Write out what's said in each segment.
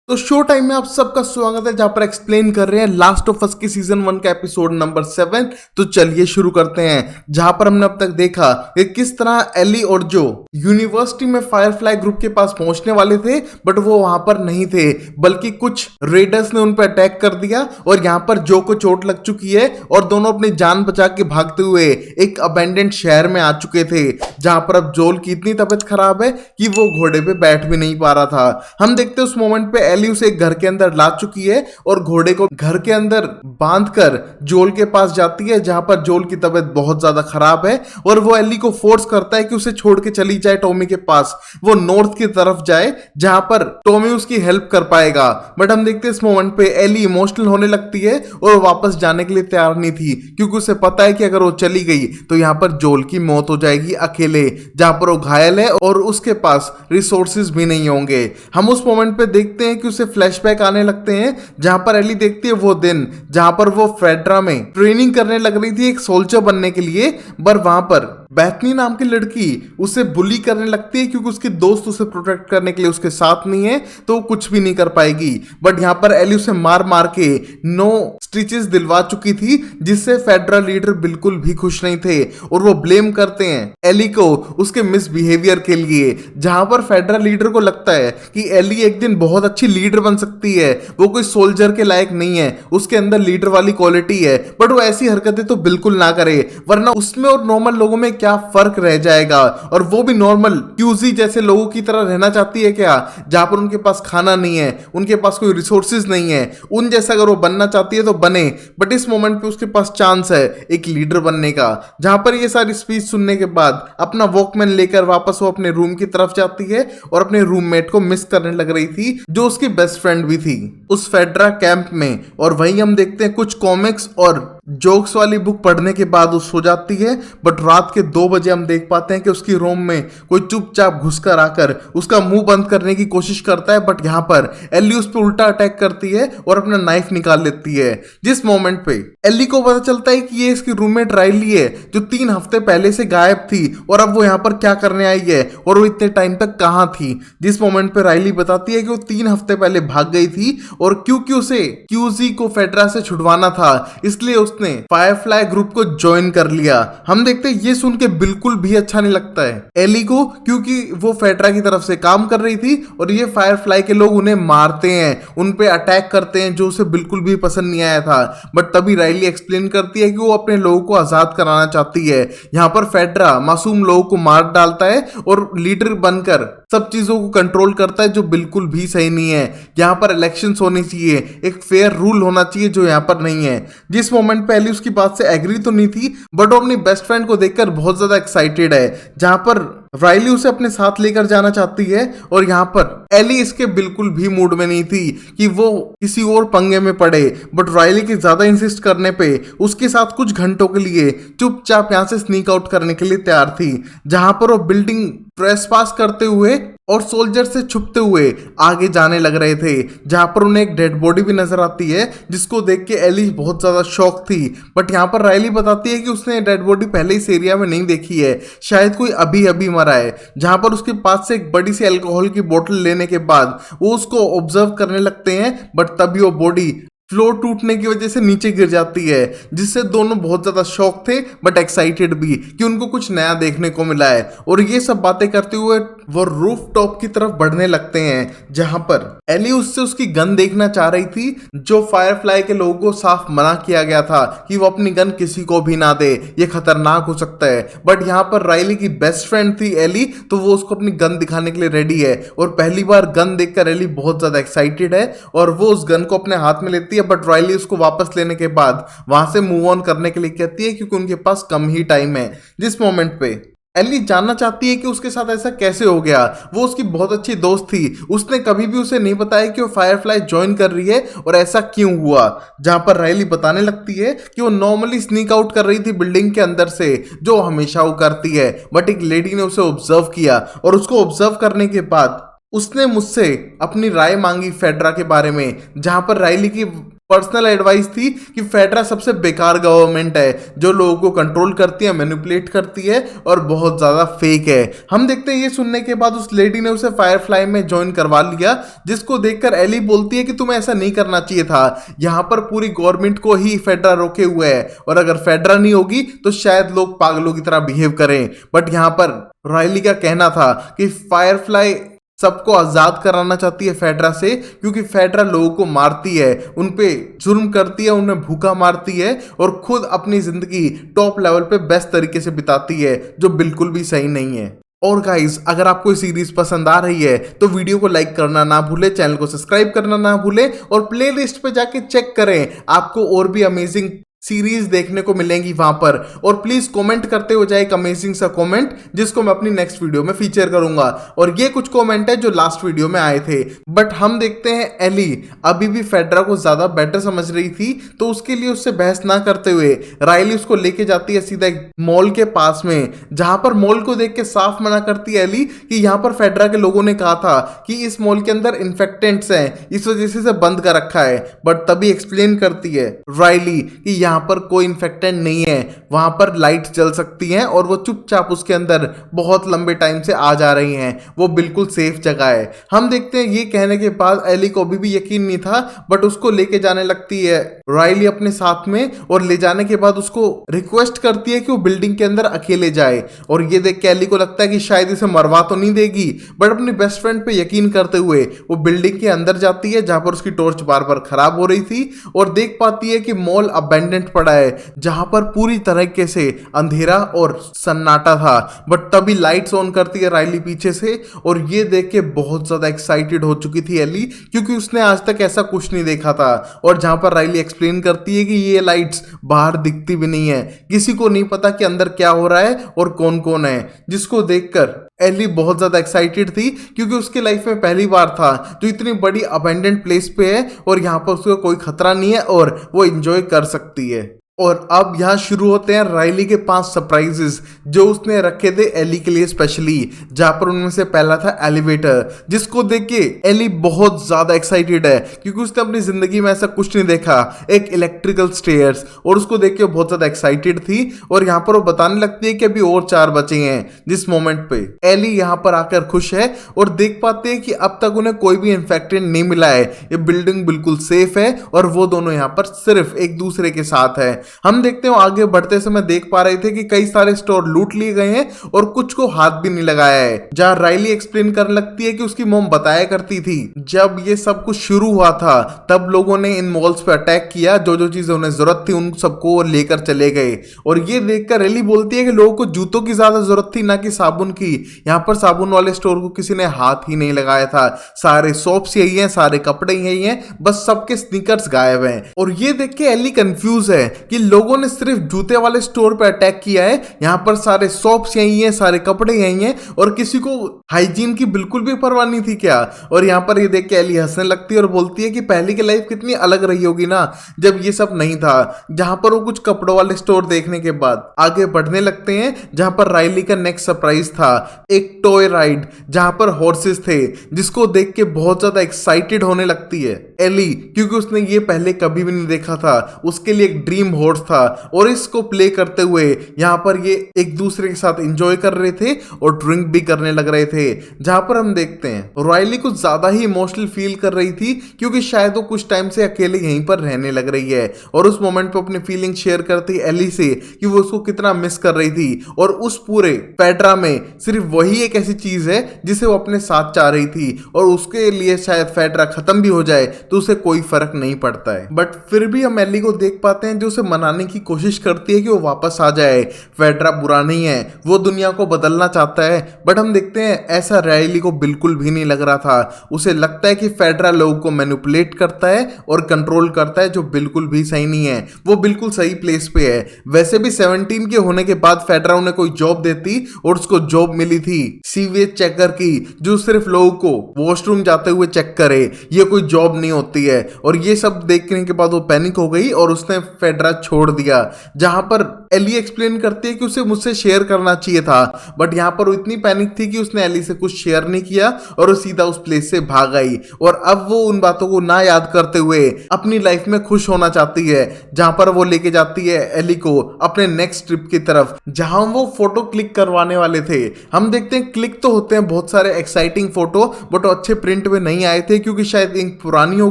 तो show time में आप सबका स्वागत है जहां पर एक्सप्लेन कर रहे हैं लास्ट ऑफ अस की सीजन 1 का एपिसोड नंबर 7। तो चलिए शुरू करते हैं। जहां पर हमने अब तक देखा कि किस तरह एली और जो यूनिवर्सिटी में फायरफ्लाई ग्रुप के पास पहुंचने वाले थे, बट वो वहां पर नहीं थे, बल्कि कुछ रेडर्स ने उन पर अटैक कर दिया और यहां पर जो को चोट लग चुकी है और दोनों अपनी जान बचा के भागते हुए एक अबेंडेंट शहर में आ चुके थे। जहां पर अब जोल की इतनी तबीयत खराब है कि वो घोड़े पे बैठ भी नहीं पा रहा था। हम देखते उस मोमेंट पे एली उसे घर के अंदर ला चुकी है और घोड़े को घर के अंदर बांधकर जोल के पास जाती है, जहां पर जोल की तबीयत बहुत ज्यादा खराब है और वो एली को फोर्स करता है कि उसे छोड़ के चली जाए टॉमी के पास, वो नॉर्थ की तरफ जाए जहां पर टॉमी उसकी हेल्प कर पाएगा। बट हम देखते हैं इस मोमेंट पे एली इमोशनल होने लगती है और वापस जाने के लिए तैयार नहीं थी, क्योंकि उसे पता है कि अगर वो चली गई तो यहां पर जोल की मौत हो जाएगी अकेले, जहां पर वो घायल है और उसके पास रिसोर्सेज भी नहीं होंगे। हम उस मोमेंट पे देखते हैं कि उसे फ्लैशबैक आने लगते हैं, जहां पर एली देखती है वो दिन जहां पर वो फेड्रा में ट्रेनिंग करने लग रही थी एक सोल्जर बनने के लिए, पर वहां पर बैथनी नाम की लड़की उसे बुली करने लगती है, क्योंकि उसके दोस्त उसे प्रोटेक्ट करने के लिए उसके साथ नहीं है तो वो कुछ भी नहीं कर पाएगी। बट यहाँ पर एली उसे मार मार के 9 स्टिचेस दिलवा चुकी थी, जिससे फेडरल लीडर बिल्कुल भी खुश नहीं थे और वो ब्लेम करते हैं एली को उसके मिसबिहेवियर के लिए। जहां पर फेडरल लीडर को लगता है कि एली एक दिन बहुत अच्छी लीडर बन सकती है, वो कोई सोल्जर के लायक नहीं है, उसके अंदर लीडर वाली क्वालिटी है, बट वो ऐसी हरकतें तो बिल्कुल ना करे, वरना उसमें और नॉर्मल लोगों में क्या फर्क रह जाएगा। और वो भी नॉर्मल क्यूजी जैसे लोगों की तरह रहना चाहती है क्या, जहां पर उनके पास खाना नहीं है, उनके पास कोई रिसोर्सेज नहीं है, उन जैसा अगर वो बनना चाहती है तो बने। बट इस मोमेंट पे उसके पास चांस है एक लीडर बनने का। जहां पर ये सारी स्पीच सुनने के बाद अपना वॉकमैन लेकर वापस वो अपने रूम की तरफ जाती है और अपने रूममेट को मिस करने लग रही थी, जो उसकी बेस्ट फ्रेंड भी थी उस फेड्रा कैंप में। और वहीं हम देखते हैं कुछ कॉमिक्स और जोक्स वाली बुक पढ़ने के बाद वो सो जाती है। बट रात के 2 बजे हम देख पाते हैं कि उसकी रूम में कोई चुपचाप घुसकर आकर उसका मुंह बंद करने की कोशिश करता है, बट यहाँ पर एली उस पर उल्टा अटैक करती है और अपना नाइफ निकाल लेती है। जिस मोमेंट पे एली को पता चलता है कि ये इसकी रूममेट राइली है, जो 3 हफ्ते पहले से गायब थी, और अब वो यहाँ पर क्या करने आई है और वो इतने टाइम तक कहाँ थी। जिस मोमेंट पे राइली बताती है कि वो 3 हफ्ते पहले भाग गई थी और क्योंकि उसे क्यूजी को फेडरा से छुड़वाना था, इसलिए उसने फायरफ्लाई ग्रुप को ज्वाइन कर लिया। हम देखते हैं ये सुन के बिल्कुल भी अच्छा नहीं लगता है एली को, क्योंकि वो फेडरा की तरफ से काम कर रही थी और ये फायरफ्लाई के लोग उन्हें मारते हैं, उन पे अटैक करते हैं, जो उसे बिल्कुल भी पसंद नहीं आया था। बट तभी राइली एक्सप्लेन करती है कि वो अपने लोगों को आजाद कराना चाहती है। यहाँ पर फेडरा मासूम लोगों को मार डालता है और लीडर बनकर सब चीजों को कंट्रोल करता है, जो बिल्कुल भी सही नहीं है। यहाँ पर इलेक्शंस होने चाहिए, एक फेयर रूल होना चाहिए, जो यहाँ पर नहीं है। जिस मोमेंट पे एली उसकी बात से एग्री तो नहीं थी, बट वो अपनी बेस्ट फ्रेंड को देखकर बहुत ज्यादा एक्साइटेड है। जहां पर राइली उसे अपने साथ लेकर जाना चाहती है और यहाँ पर एली इसके बिल्कुल भी मूड में नहीं थी कि वो किसी और पंगे में पड़े। बट राइली के ज्यादा इंसिस्ट करने पे उसके साथ कुछ घंटों के लिए चुपचाप यहाँ से स्नीक आउट करने के लिए तैयार थी, जहां पर वो बिल्डिंग ट्रेसपास करते हुए और सोल्जर से छुपते हुए आगे जाने लग रहे थे। जहां पर उन्हें एक डेड बॉडी भी नजर आती है, जिसको देख के एली बहुत ज्यादा शॉक थी। बट यहाँ पर राइली बताती है कि उसने डेड बॉडी पहले इस एरिया में नहीं देखी है, शायद कोई अभी अभी मरा है। जहां पर उसके पास से एक बड़ी सी अल्कोहल की बोतल लेने के बाद वो उसको ऑब्जर्व करने लगते हैं, बट तभी वो बॉडी फ्लोर टूटने की वजह से नीचे गिर जाती है, जिससे दोनों बहुत ज्यादा शॉक थे बट एक्साइटेड भी कि उनको कुछ नया देखने को मिला है। और ये सब बातें करते हुए वो रूफ टॉप की तरफ बढ़ने लगते हैं, जहां पर एली उससे उसकी गन देखना चाह रही थी, जो फायरफ्लाई के लोगों को साफ मना किया गया था कि वो अपनी गन किसी को भी ना दे, ये खतरनाक हो सकता है। बट यहाँ पर राइली की बेस्ट फ्रेंड थी एली, तो वो उसको अपनी गन दिखाने के लिए रेडी है और पहली बार गन देखकर एली बहुत ज्यादा एक्साइटेड है और वो उस गन को अपने हाथ में लेती है। बट राइली उसको वापस लेने के बाद वहां से मूव ऑन करने के लिए कहती है, क्योंकि उनके पास कम ही टाइम है। जिस मोमेंट पे एली जानना चाहती है कि उसके साथ ऐसा कैसे हो गया, वो उसकी बहुत अच्छी दोस्त थी, उसने कभी भी उसे नहीं बताया कि वो फायरफ्लाई ज्वाइन कर रही है और ऐसा क्यों हुआ। जहां पर राइली बताने लगती है कि वो नॉर्मली स्नीक आउट कर रही थी बिल्डिंग के अंदर से, जो हमेशा वो करती है, बट एक लेडी ने उसे ऑब्जर्व किया और उसको ऑब्जर्व करने के बाद उसने मुझसे अपनी राय मांगी फेडरा के बारे में। जहां पर राइली की पर्सनल एडवाइस थी कि फेडरा सबसे बेकार गवर्नमेंट है जो लोगों को कंट्रोल करती है, मैनिपुलेट करती है और बहुत ज्यादा फेक है। हम देखते हैं ये सुनने के बाद उस लेडी ने उसे फायरफ्लाई में ज्वाइन करवा लिया, जिसको देखकर एली बोलती है कि तुम्हें ऐसा नहीं करना चाहिए था, यहां पर पूरी गवर्नमेंट को ही फेडरा रोके हुए है और अगर फेडरा नहीं होगी तो शायद लोग पागलों की तरह बिहेव करें। बट यहां पर राइली का कहना था कि फायरफ्लाई सबको आजाद कराना चाहती है फेडरा से, क्योंकि फेडरा लोगों को मारती है, उनपे जुर्म करती है, उन्हें भूखा मारती है और खुद अपनी जिंदगी टॉप लेवल पे बेस्ट तरीके से बिताती है, जो बिल्कुल भी सही नहीं है। और गाइस, अगर आपको सीरीज पसंद आ रही है तो वीडियो को लाइक करना ना भूले, चैनल को सब्सक्राइब करना ना भूले और प्लेलिस्ट पे जाके चेक करें, आपको और भी अमेजिंग सीरीज देखने को मिलेंगी वहां पर। और प्लीज कमेंट करते हो जाए एक अमेजिंग सा कमेंट, जिसको मैं अपनी नेक्स्ट वीडियो में फीचर करूंगा। और ये कुछ कमेंट है जो लास्ट वीडियो में आए थे। बट हम देखते हैं एली अभी भी फेडरा को ज्यादा बेटर समझ रही थी, तो उसके लिए उससे बहस ना करते हुए राइली उसको लेके जाती है सीधा एक मॉल के पास में, जहां पर मॉल को देख के साफ मना करती है एली कि यहाँ पर फेडरा के लोगों ने कहा था कि इस मॉल के अंदर इन्फेक्टेंट्स हैं, इस वजह से इसे बंद कर रखा है। बट तभी एक्सप्लेन करती है राइली कि यहाँ पर कोई इन्फेक्टेंट नहीं है, वहां पर लाइट जल सकती हैं और वो चुपचाप उसके अंदर बहुत लंबे टाइम से आ जा रही हैं, वो बिल्कुल सेफ जगह है। हम देखते हैं ये कहने के बाद एली को अभी भी यकीन नहीं था, बट उसको लेके जाने लगती है राइली अपने साथ में और ले जाने के बाद उसको रिक्वेस्ट करती है कि वो बिल्डिंग के अंदर अकेले जाए। और ये देख के एली को लगता है कि शायद इसे मरवा तो नहीं देगी, बट अपनी बेस्ट फ्रेंड पे यकीन करते हुए वो बिल्डिंग के अंदर जाती है जहां पर उसकी टॉर्च बार बार खराब हो रही थी और देख पाती है कि मॉल अबेंडेंट पड़ा है, जहां पर पूरी तरीके से अंधेरा और सन्नाटा था। बट तभी लाइट्स ऑन करती है राइली पीछे से और ये देख के बहुत ज्यादा एक्साइटेड हो चुकी थी एली, क्योंकि उसने आज तक ऐसा कुछ नहीं देखा था। और जहां पर राइली एक्सप्लेन करती है कि ये लाइट्स बाहर दिखती भी नहीं है, किसी को नहीं पता कि अंदर क्या हो रहा है और कौन कौन है, जिसको देखकर एली बहुत ज्यादा एक्साइटेड थी, क्योंकि उसके लाइफ में पहली बार था जो इतनी बड़ी अबेंडेंट प्लेस पे है और यहाँ पर उसको कोई खतरा नहीं है और वो एंजॉय कर सकती है। और अब यहाँ शुरू होते हैं राइली के 5 सरप्राइजेस जो उसने रखे थे एली के लिए स्पेशली, जहां पर उनमें से पहला था एलिवेटर, जिसको देख के एली बहुत ज्यादा एक्साइटेड है, क्योंकि उसने अपनी जिंदगी में ऐसा कुछ नहीं देखा, एक इलेक्ट्रिकल स्टेयर्स, और उसको देख के बहुत ज्यादा एक्साइटेड थी। और यहाँ पर वो बताने लगती है कि अभी और 4 बचे हैं। जिस मोमेंट पे एली यहाँ पर आकर खुश है और देख पाते हैं कि अब तक उन्हें कोई भी इन्फेक्टेड नहीं मिला है, ये बिल्डिंग बिल्कुल सेफ है और वो दोनों यहाँ पर सिर्फ एक दूसरे के साथ है। हम देखते हैं आगे बढ़ते समय देख पा रहे थे कि कई सारे स्टोर लूट लिए गए हैं और कुछ को हाथ भी नहीं लगाया है, जहां राइली एक्सप्लेन करने लगती है कि उसकी मॉम बताया करती थी जब ये सब कुछ शुरू हुआ था तब लोगों ने इन मॉल्स पे अटैक किया, जो जो चीजें उन्हें जरूरत थी उन सबको लेकर चले गए। और ये देखकर रेली बोलती है कि लोगों को जूतों की ज्यादा जरूरत थी ना कि साबुन की, यहाँ पर साबुन वाले स्टोर को किसी ने हाथ ही नहीं लगाया था, सारे सोप्स यही हैं, सारे कपड़े यही हैं, बस सबके स्नीकर्स गायब हैं। और ये देख के एली कंफ्यूज है कि लोगों ने सिर्फ जूते वाले स्टोर पे अटैक किया है, यहाँ पर सारे सोप्स यही हैं, सारे कपड़े यही हैं और किसी को हाइजीन की बिल्कुल भी परवाह नहीं थी क्या। और यहाँ पर ये देख के एली हंसने लगती है और बोलती है कि पहले की लाइफ कितनी अलग रही होगी ना जब ये सब नहीं था। जहां पर वो कुछ कपड़ों वाले स्टोर देखने के बाद आगे बढ़ने लगते हैं, जहां पर राइली का नेक्स्ट सरप्राइज था एक टॉय राइड जहां पर हॉर्सेस थे, जिसको देख के बहुत ज्यादा एक्साइटेड होने लगती है एली, क्योंकि उसने ये पहले कभी भी नहीं देखा था, उसके लिए एक ड्रीम हॉर्स था। और इसको प्ले करते हुए यहाँ पर ये एक दूसरे के साथ एंजॉय कर रहे थे और ड्रिंक भी करने लग रहे थे। जहां पर हम देखते हैं राइली कुछ ज्यादा ही इमोशनल फील कर रही थी, क्योंकि शायद वो कुछ टाइम से अकेले यहीं पर रहने लग रही है और उस मोमेंट पे अपनी फीलिंग शेयर करती एली से कि वो उसको कितना मिस कर रही थी। और उस पूरे पेड्रा में सिर्फ वही एक ऐसी चीज है जिसे वो अपने साथ चाह रही थी और उसके लिए शायद फेड्रा खत्म भी हो जाए तो उसे कोई फर्क नहीं पड़ता है। बट फिर भी हम एली को देख पाते हैं जो उसे मनाने की कोशिश करती है कि वो वापस आ जाए, फेड्रा बुरा नहीं है, वो दुनिया को बदलना चाहता है। बट हम देखते हैं ऐसा राइली को बिल्कुल भी नहीं लग रहा था, उसे लगता है कि फेड्रा लोगों को मैनिपुलेट करता है और कंट्रोल करता है, जो बिल्कुल भी सही नहीं है। वो बिल्कुल सही प्लेस पे है। वैसे भी 17 के होने के बाद फेड्रा उन्हें कोई जॉब देती और उसको जॉब मिली थी सीवेज चेकर की, जो सिर्फ लोगों को वॉशरूम जाते हुए चेक करे, ये कोई जॉब नहीं होती है। और ये सब देखने के बाद वो पैनिक हो गई और उसने फेड्रा छोड़ दिया, जहां पर एली एक्सप्लेन करती है कि उसे मुझसे शेयर करना चाहिए था, बट यहाँ पर वो इतनी पैनिक थी कि उसने एली से कुछ शेयर नहीं किया और वो सीधा उस प्लेस से भाग आई। और अब वो उन बातों को ना याद करते हुए अपनी लाइफ में खुश होना चाहती है, जहां पर वो लेके जाती है एली को अपने नेक्स्ट ट्रिप की तरफ, जहां वो फोटो क्लिक करवाने वाले थे। हम देखते हैं क्लिक तो होते हैं बहुत सारे एक्साइटिंग फोटो, बट अच्छे प्रिंट में नहीं आए थे क्योंकि शायद इंक पुरानी हो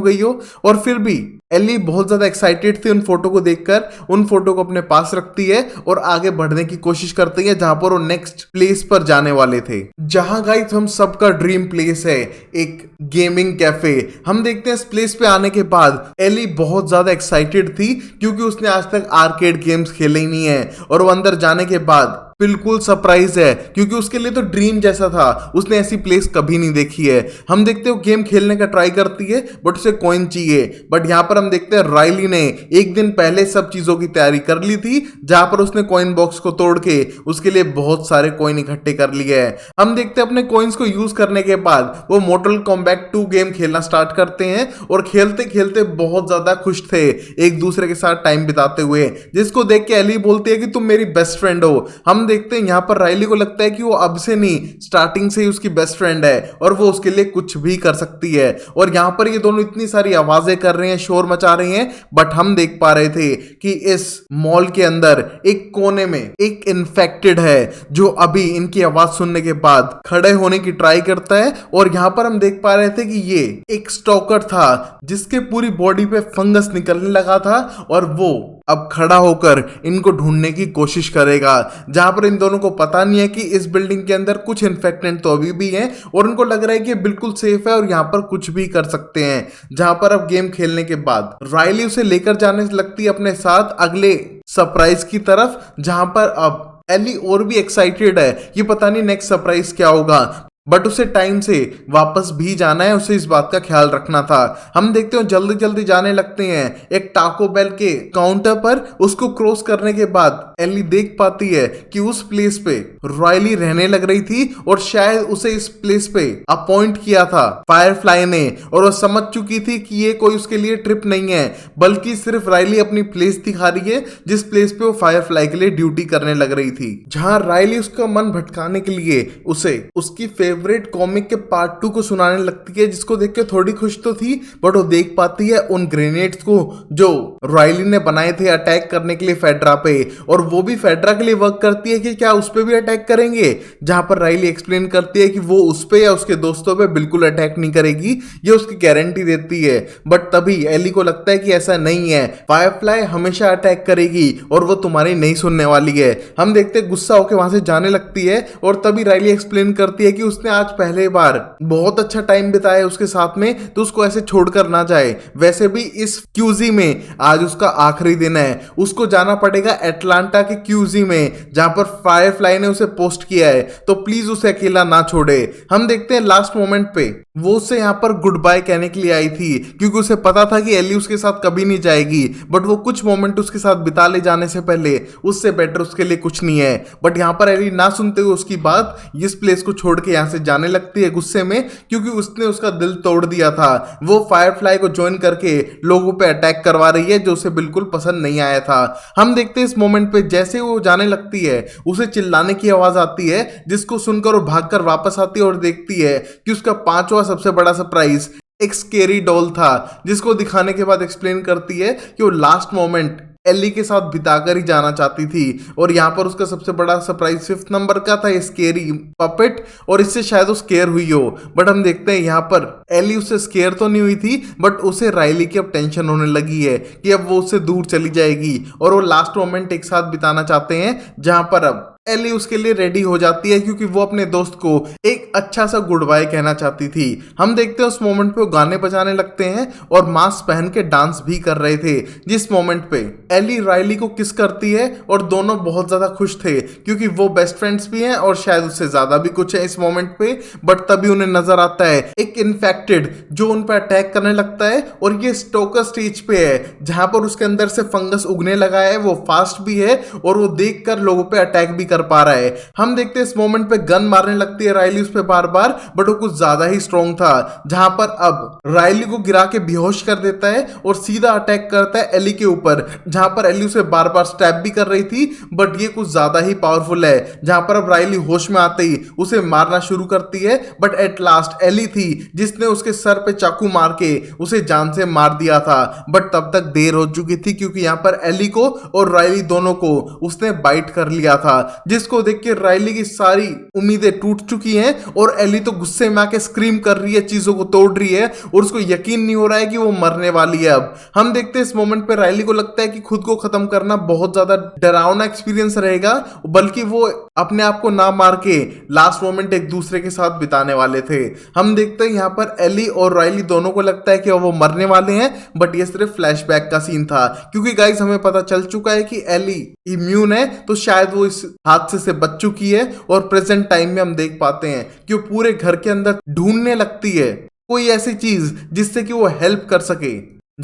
गई हो। और फिर भी एली बहुत ज्यादा एक्साइटेड थी उन फोटो को देखकर, उन फोटो को अपने पास रखती है और आगे बढ़ने की कोशिश करती है जहां पर वो नेक्स्ट प्लेस पर जाने वाले थे, जहां गाइस हम सबका ड्रीम प्लेस है, एक गेमिंग कैफे। हम देखते हैं इस प्लेस पे आने के बाद एली बहुत ज्यादा एक्साइटेड थी क्योंकि उसने आज तक आर्केड गेम्स खेले ही नहीं है, और वो अंदर जाने के बाद बिल्कुल सरप्राइज है क्योंकि उसके लिए तो ड्रीम जैसा था, उसने ऐसी प्लेस कभी नहीं देखी है। हम देखते हो गेम खेलने का ट्राई करती है बट उसे कॉइन चाहिए, बट यहाँ पर हम देखते हैं राइली ने एक दिन पहले सब चीजों की तैयारी कर ली थी, जहां पर उसने कॉइन बॉक्स को तोड़ के उसके लिए बहुत सारे कॉइन इकट्ठे कर लिए हैं। हम देखते हैं अपने कॉइन्स को यूज करने के बाद वो मोर्टल कॉम्बैट 2 गेम खेलना स्टार्ट करते हैं और खेलते खेलते बहुत ज्यादा खुश थे एक दूसरे के साथ टाइम बिताते हुए, जिसको देख के एली बोलती है कि तुम मेरी बेस्ट फ्रेंड हो। हम देखते हैं यहाँ पर राइली को लगता है कि वो अब से नहीं स्टार्टिंग से ही उसकी बेस्ट फ्रेंड है और वो उसके लिए कुछ भी कर सकती है। और यहाँ पर ये दोनों इतनी सारी आवाजें कर रहे हैं, शोर मचा रहे हैं, बट हम देख पा रहे थे कि इस मॉल के अंदर एक कोने में एक इन्फेक्टेड है जो अभी इनकी आवाज सुनने के बाद खड़े होने की ट्राई करता है। और यहाँ पर हम देख पा रहे थे कि ये एक स्टॉकर था जिसके पूरी बॉडी पे फंगस निकलने लगा था और वो अब खड़ा होकर इनको ढूंढने की कोशिश करेगा, जहां पर इन दोनों को पता नहीं है कि इस बिल्डिंग के अंदर कुछ इन्फेक्टेंट तो अभी भी हैं और उनको लग रहा है कि बिल्कुल सेफ है और यहां पर कुछ भी कर सकते हैं। जहां पर अब गेम खेलने के बाद राइली उसे लेकर जाने लगती है अपने साथ अगले सरप्राइज की तरफ, जहां पर अब एली और भी एक्साइटेड है कि पता नहीं नेक्स्ट सरप्राइज क्या होगा, बट उसे टाइम से वापस भी जाना है, उसे इस बात का ख्याल रखना था। हम देखते हो जल्दी जल्दी जाने लगते हैं एक टाको बेल के काउंटर पर। उसको क्रॉस करने के बाद एली देख पाती है कि उस प्लेस पे रॉयली रहने लग रही थी और शायद उसे इस प्लेस पे अपॉइंट किया था फायरफ्लाई ने, और वो समझ चुकी थी कि ये कोई उसके लिए ट्रिप नहीं है बल्कि सिर्फ राइली अपनी प्लेस दिखा रही है जिस प्लेस पे वो फायरफ्लाई के लिए ड्यूटी करने लग रही थी, जहां राइली उसका मन भटकाने के लिए उसे उसकी फेवरेट कॉमिक के पार्ट 2 को सुनाने लगती है, जिसको देख के थोड़ी खुश तो थी बट वो देख पाती है उन ग्रेनेड्स को जो रॉयली ने बनाए थे अटैक करने के लिए फेड्रा पे, और वो भी फेड्रा के लिए वर्क करती है कि क्या उस पे भी अटैक करेंगे, जहां पर राइली एक्सप्लेन करती है कि वो उस पे या उसके दोस्तों पे बिल्कुल अटैक नहीं करेगी, ये उसकी गारंटी देती है। बट तभी एली को लगता है कि ऐसा नहीं है, फायरफ्लाई हमेशा अटैक करेगी और वो तुम्हारी नहीं सुनने वाली है। हम देखते गुस्सा होकर वहां से जाने लगती है और तभी राइली एक्सप्लेन करती है कि उसने आज पहले बार बहुत अच्छा टाइम बिताया उसके साथ में, तो उसको ऐसे छोड़कर ना जाए। वैसे भी इस क्यूजी में आज उसका आखिरी दिन है, उसको जाना पड़ेगा एटलांटा के क्यूजी में जहां पर फायरफ्लाई ने उसे पोस्ट किया है, तो प्लीज उसे अकेला ना छोड़े। हम देखते हैं लास्ट मोमेंट पे वो उससे यहाँ पर गुड बाय कहने के लिए आई थी क्योंकि उसे पता था कि एली उसके साथ कभी नहीं जाएगी, बट वो कुछ मोमेंट उसके साथ बिता ले जाने से पहले उससे बेटर उसके लिए कुछ नहीं है। बट यहाँ पर एली ना सुनते हुए उसकी बात इस प्लेस को छोड़ के यहाँ से जाने लगती है गुस्से में, क्योंकि उसने उसका दिल तोड़ दिया था। वो फायरफ्लाई को ज्वाइन करके लोगों पे अटैक करवा रही है जो उसे बिल्कुल पसंद नहीं आया था। हम देखते हैं इस मोमेंट पे जैसे वो जाने लगती है उसे चिल्लाने की आवाज आती है, जिसको सुनकर वो भागकर वापस आती है और देखती है कि उसका 5वां सबसे बड़ा सरप्राइज एक स्केरी डॉल था, जिसको दिखाने के बाद एक्सप्लेन करती है कि वो लास्ट मोमेंट एली के साथ बिताकर ही जाना चाहती थी और यहाँ पर उसका सबसे बड़ा सरप्राइज 5th नंबर का था, ये स्केरी पपेट, और इससे शायद वो स्केयर हुई हो। बट हम देखते हैं यहाँ पर एली उससे स्केयर तो नहीं हुई थी, बट उसे राइली की अब टेंशन होने लगी है कि अब वो उससे दूर चली जाएगी और वो लास्ट मोमेंट एक साथ बिताना चाहते हैं, जहां पर अब एली उसके लिए रेडी हो जाती है क्योंकि वो अपने दोस्त को एक अच्छा सा गुड बाय कहना चाहती थी। हम देखते हैं उस मोमेंट पे वो गाने बजाने लगते हैं और मास्क पहन के डांस भी कर रहे थे, जिस मोमेंट पे एली राइली को किस करती है और दोनों बहुत ज्यादा खुश थे क्योंकि वो बेस्ट फ्रेंड्स भी हैं और शायद उससे ज्यादा भी कुछ है इस मोमेंट पे। बट तभी उन्हें नजर आता है एक इन्फेक्टेड जो उन पर अटैक करने लगता है और ये स्टोकर स्टेज पे है जहां पर उसके अंदर से फंगस उगने लगा है, वो फास्ट भी है और वो देखकर लोगों पे अटैक भी कर पा रहा है। हम देखते हैं इस मोमेंट पे गन मारने लगती है राइली उस पे बार बार, बट वो कुछ ज्यादा ही स्ट्रॉन्ग था, जहां पर अब राइली को गिरा के बेहोश कर देता है और सीधा अटैक करता है एली के ऊपर, जहां पर एली उसे बार बार स्टैब भी कर रही थी, बट ये कुछ ज्यादा ही पावरफुल है। जहां पर अब राइली होश में आते ही उसे मारना शुरू करती है, बट एट लास्ट एली थी जिसने उसके सर पे चाकू मार के उसे जान से मार दिया था। बट तब तक देर हो चुकी थी, क्योंकि यहाँ पर एली को और राइली दोनों को उसने बाइट कर लिया था, जिसको देख के राइली की सारी उम्मीदें टूट चुकी हैं और एली तो गुस्से में आके स्क्रीम कर रही है, चीजों को तोड़ रही है और उसको यकीन नहीं हो रहा है कि वो मरने वाली है। अब हम देखते हैं इस मोमेंट पे राइली को लगता है कि खुद को खत्म करना बहुत ज्यादा डरावना एक्सपीरियंस रहेगा, बल्कि वो अपने आप को ना मार के लास्ट मोमेंट एक दूसरे के साथ बिताने वाले थे। हम देखते हैं यहाँ पर एली और राइली दोनों को लगता है कि वो मरने वाले हैं, बट ये सिर्फ फ्लैशबैक का सीन था, क्योंकि गाइस हमें पता चल चुका है कि एली इम्यून है, तो शायद वो इस हादसे से बच चुकी है। और प्रेजेंट टाइम में हम देख पाते हैं कि वो पूरे घर के अंदर ढूंढने लगती है कोई ऐसी चीज जिससे कि वो हेल्प कर सके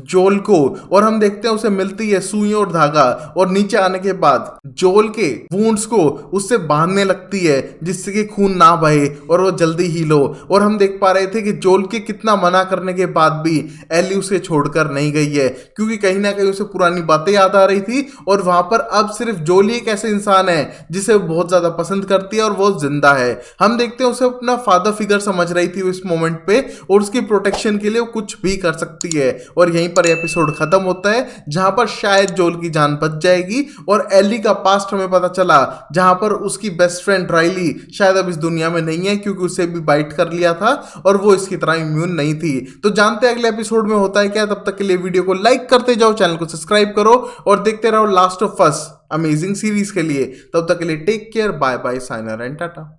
जोल को, और हम देखते हैं उसे मिलती है सुई और धागा, और नीचे आने के बाद जोल के वुंड्स को उससे बांधने लगती है जिससे कि खून ना बहे और वो जल्दी हील हो। और हम देख पा रहे थे कि जोल के कितना मना करने के बाद भी एली उसे छोड़कर नहीं गई है, क्योंकि कहीं ना कहीं उसे पुरानी बातें याद आ रही थी, और वहां पर अब सिर्फ जोल ही एक ऐसे इंसान है जिसे वो बहुत ज्यादा पसंद करती है और वो जिंदा है। हम देखते हैं उसे अपना फादर फिगर समझ रही थी इस मोमेंट पे, और उसकी प्रोटेक्शन के लिए वो कुछ भी कर सकती है। और यहीं पर एपिसोड खत्म होता है, जहां पर शायद जोल की जान बच जाएगी और एली का पास्ट हमें पता चला, जहां पर उसकी बेस्ट फ्रेंड राइली शायद अब इस दुनिया में नहीं है, क्योंकि उसे भी बाइट कर लिया था और वो इसकी तरह इम्यून नहीं थी। तो जानते हैं अगले एपिसोड में होता है क्या। तब तक के लिए वीडियो को लाइक करते जाओ, चैनल को सब्सक्राइब करो और देखते रहो last of us amazing series के लिए। तब तक के लिए take care, bye bye, signer and Tata.